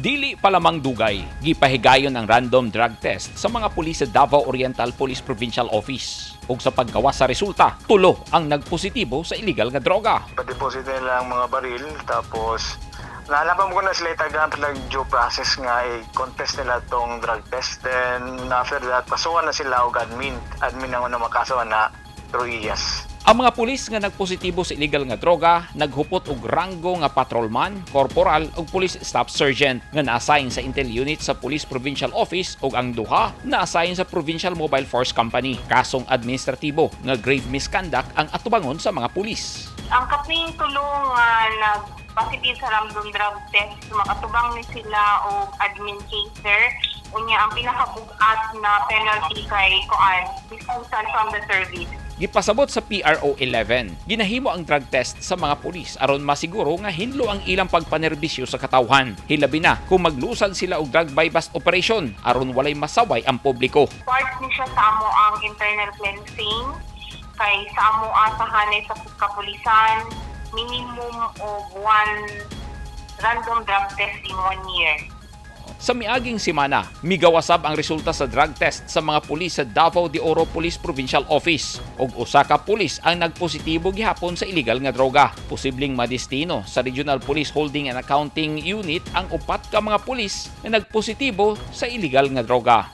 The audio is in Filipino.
Dili pa lamang dugay, gipahigayon ang random drug test sa mga pulis sa Davao Oriental Police Provincial Office. Ug sa paggawa sa resulta, tulo ang nagpositibo sa illegal nga droga. Pa-deposit nila ang mga baril, tapos nalaman ko na sila itagamit lang due process nga i-contest nila tong drug test. Then after that, pasukan na sila og admin. Admin ang unang makasuhan na 3 years. Ang mga pulis nga nagpositibo sa illegal nga droga naghupot og ranggo nga patrolman, corporal ug police staff sergeant nga na-assign sa intel unit sa Police Provincial Office ug ang duha na-assign sa Provincial Mobile Force Company. Kasong Administratibo nga grave misconduct ang atubangon sa mga pulis. Ang kaping tulong nga nag-positive sa random drug test, Mag-atubang ni sila o admin caser. Unya ang pinakabugat na penalty kay dismissal from the service. Gipasabot sa PRO 11, ginahimo ang drug test sa mga pulis aron masiguro nga hinlo ang ilang pagpanerbisyo sa katawhan. Hilabi na kung maglusad sila og drug bypass operation aron walay masaway ang publiko. Part ni siya sa amo ang internal cleansing kay sa amo sa hanay sa kapulisan minimum of 1 random drug test in 1 year. Sa miaging semana, migawasab ang resulta sa drug test sa mga pulis sa Davao de Oro Police Provincial Office ug usa ka pulis ang nagpositibo gihapon sa illegal nga droga. Posibleng madestino sa Regional Police Holding and Accounting Unit ang upat ka mga pulis na nagpositibo sa illegal nga droga.